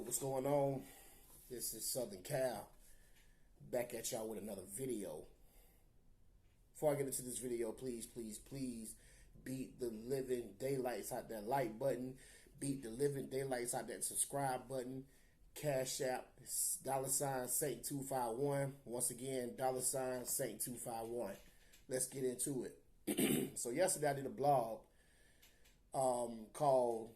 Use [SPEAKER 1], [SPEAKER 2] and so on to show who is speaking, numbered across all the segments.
[SPEAKER 1] what's going on? This is Southern Cal, back at y'all with another video. Before I get into this video, please beat the living daylights out that like button. Beat the living daylights out that subscribe button. Cash App, $Saint251. Once again, $Saint251. Let's get into it. So yesterday I did a blog called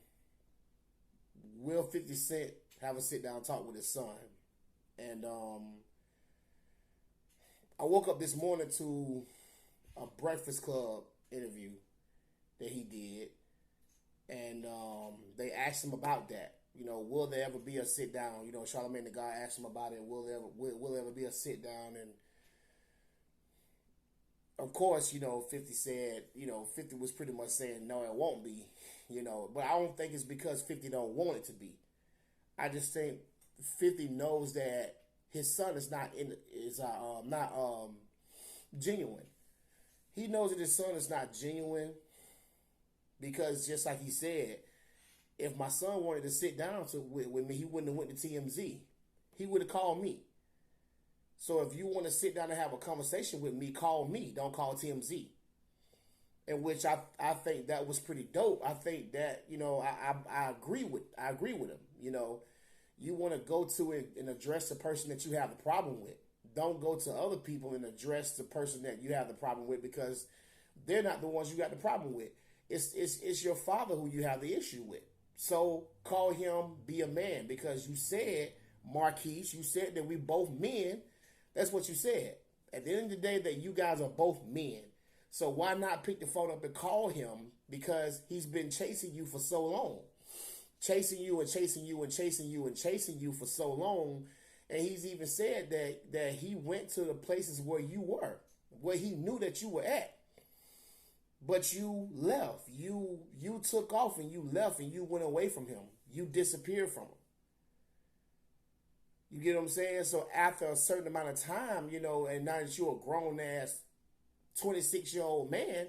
[SPEAKER 1] Will 50 Cent Have a Sit-Down Talk with His Son? And I woke up this morning to a Breakfast Club interview that he did. And they asked him about that. You know, will there ever be a sit-down? You know, Charlamagne the God asked him about it. Will there ever be a sit-down? And of course, you know, 50 said, 50 was pretty much saying, no, it won't be, but I don't think it's because 50 don't want it to be. I just think 50 knows that his son is not genuine. He knows that his son is not genuine because just like he said, if my son wanted to sit down with me, he wouldn't have went to TMZ. He would have called me. So if you want to sit down and have a conversation with me, call me. Don't call TMZ. In which I think that was pretty dope. I think that, I agree with him. You want to go to it and address the person that you have the problem with. Don't go to other people and address the person that you have the problem with because they're not the ones you got the problem with. It's your father who you have the issue with. So call him, be a man, because you said, Marquise, you said that we both men. That's what you said. At the end of the day, that you guys are both men. So why not pick the phone up and call him? Because he's been chasing you for so long. Chasing you and chasing you and chasing you and chasing you for so long. And he's even said that he went to the places where you were, where he knew that you were at. But you left. You took off and you left and you went away from him. You disappeared from him. You get what I'm saying? So after a certain amount of time, and now that you're a grown-ass 26-year-old man,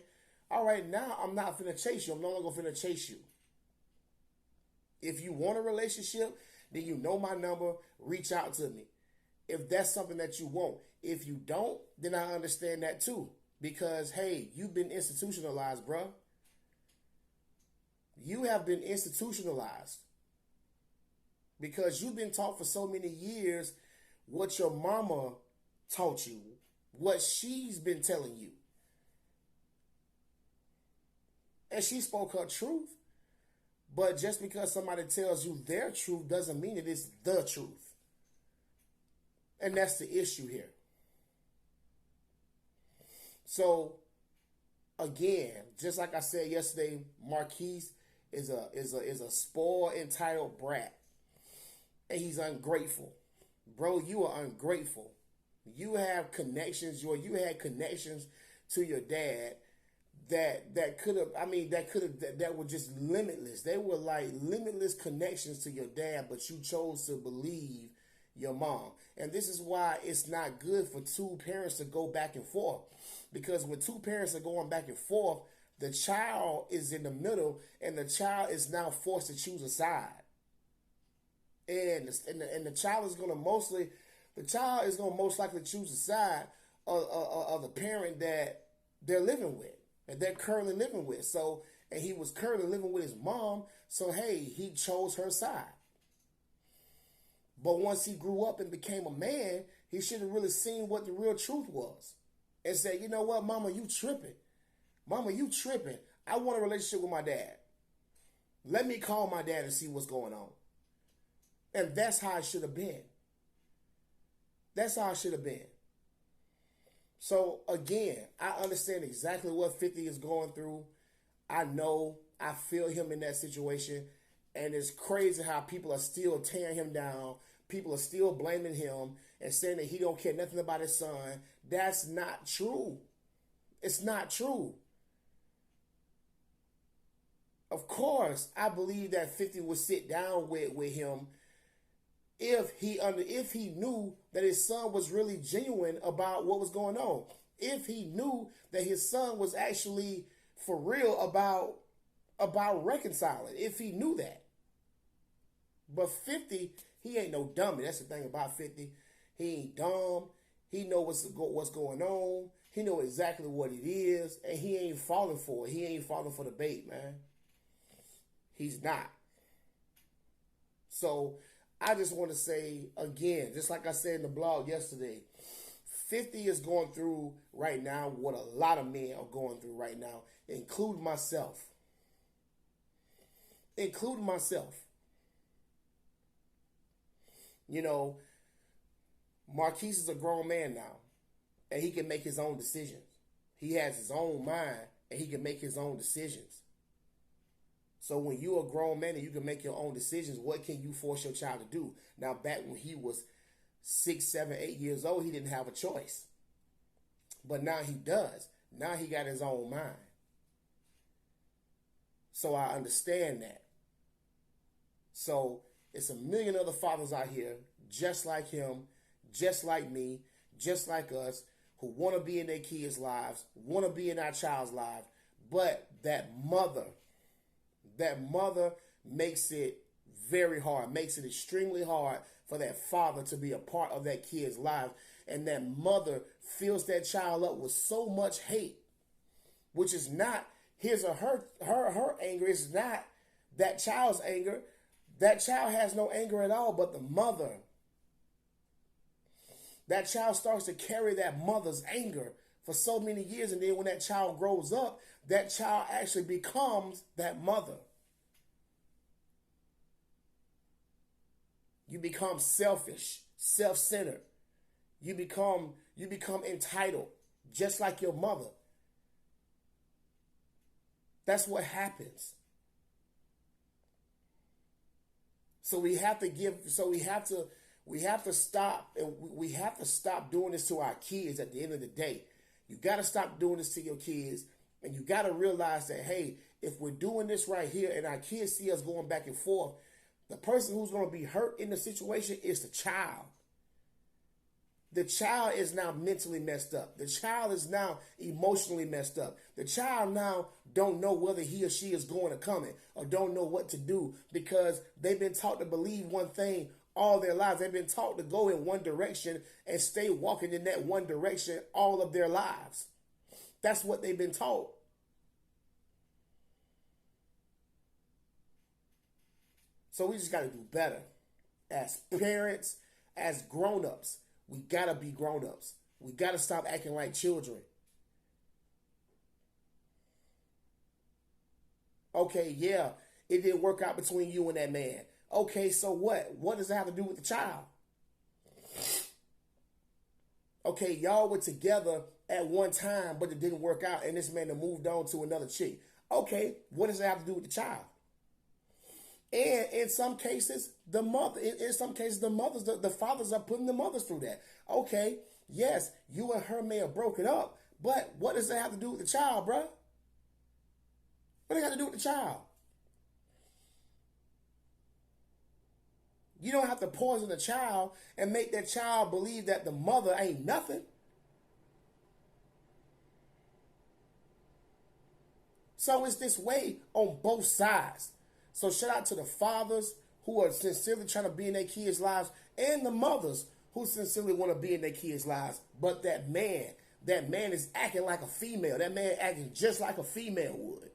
[SPEAKER 1] all right, now I'm not finna chase you. I'm no longer finna chase you. If you want a relationship, then you know my number. Reach out to me. If that's something that you want. If you don't, then I understand that too. Because, hey, you've been institutionalized, bruh. You have been institutionalized. Because you've been taught for so many years what your mama taught you, what she's been telling you. And she spoke her truth. But just because somebody tells you their truth doesn't mean it is the truth. And that's the issue here. So, again, just like I said yesterday, Marquise is a spoiled, entitled brat. And he's ungrateful. Bro, you are ungrateful. You have connections, you had connections to your dad that were just limitless. They were like limitless connections to your dad, but you chose to believe your mom. And this is why it's not good for two parents to go back and forth. Because when two parents are going back and forth, the child is in the middle and the child is now forced to choose a side. And the child is going to most likely choose the side of the parent that they're living with, that they're currently living with. So, and he was currently living with his mom. So, hey, he chose her side. But once he grew up and became a man, he should have really seen what the real truth was. And said, you know what, mama, you tripping. Mama, you tripping. I want a relationship with my dad. Let me call my dad and see what's going on. And that's how it should have been. That's how it should have been. So, again, I understand exactly what 50 is going through. I know. I feel him in that situation. And it's crazy how people are still tearing him down. People are still blaming him and saying that he don't care nothing about his son. That's not true. It's not true. Of course, I believe that 50 would sit down with him if he knew that his son was really genuine about what was going on. If he knew that his son was actually for real about reconciling. If he knew that. But 50, he ain't no dummy. That's the thing about 50. He ain't dumb. He know what's going on. He know exactly what it is, and he ain't falling for it. He ain't falling for the bait, man. He's not. So I just want to say again, just like I said in the blog yesterday, 50 is going through right now what a lot of men are going through right now, including myself. Including myself. You know, Marquise is a grown man now, and he can make his own decisions. He has his own mind, and he can make his own decisions. So when you're a grown man and you can make your own decisions, what can you force your child to do? Now, back when he was 6, 7, 8 years old, he didn't have a choice. But now he does. Now he got his own mind. So I understand that. So it's a million other fathers out here just like him, just like me, just like us, who want to be in their kids' lives, want to be in our child's lives, but that mother makes it very hard, makes it extremely hard for that father to be a part of that kid's life. And that mother fills that child up with so much hate, which is not his or her anger. It's not that child's anger. That child has no anger at all, but the mother. That child starts to carry that mother's anger for so many years. And then when that child grows up, that child actually becomes that mother. You become selfish, self-centered. You become entitled, just like your mother. That's what happens. So we have to stop, and we have to stop doing this to our kids at the end of the day. You got to stop doing this to your kids, and you got to realize that, hey, if we're doing this right here and our kids see us going back and forth, the person who's going to be hurt in the situation is the child. The child is now mentally messed up. The child is now emotionally messed up. The child now don't know whether he or she is going or coming, or don't know what to do, because they've been taught to believe one thing all their lives. They've been taught to go in one direction and stay walking in that one direction all of their lives. That's what they've been taught. So we just got to do better. As parents, as grown-ups, we got to be grown-ups. We got to stop acting like children. Okay, yeah, it didn't work out between you and that man. Okay, so what? What does that have to do with the child? Okay, y'all were together at one time, but it didn't work out, and this man moved on to another chick. Okay, what does that have to do with the child? And in some cases, the fathers are putting the mothers through that. Okay, yes, you and her may have broken up, but what does that have to do with the child, bruh? What does it have to do with the child? You don't have to poison the child and make that child believe that the mother ain't nothing. So it's this way on both sides. So shout out to the fathers who are sincerely trying to be in their kids' lives, and the mothers who sincerely want to be in their kids' lives. But that man is acting like a female. That man acting just like a female would.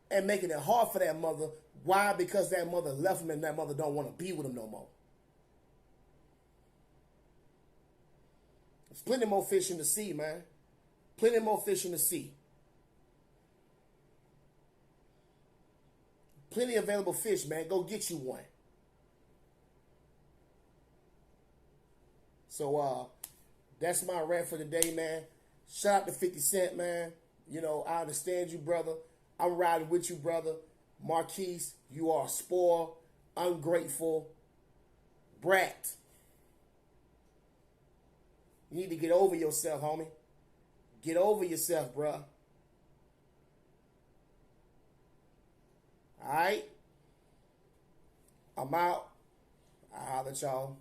[SPEAKER 1] And making it hard for that mother. Why? Because that mother left him and that mother don't want to be with him no more. There's plenty more fish in the sea, man. Plenty more fish in the sea. Plenty of available fish, man. Go get you one. So that's my rant for today, man. Shout out to 50 Cent, man. You know, I understand you, brother. I'm riding with you, brother. Marquise, you are a spoiled, ungrateful brat. You need to get over yourself, homie. Get over yourself, bruh. All right? I'm out. I'll holler at y'all.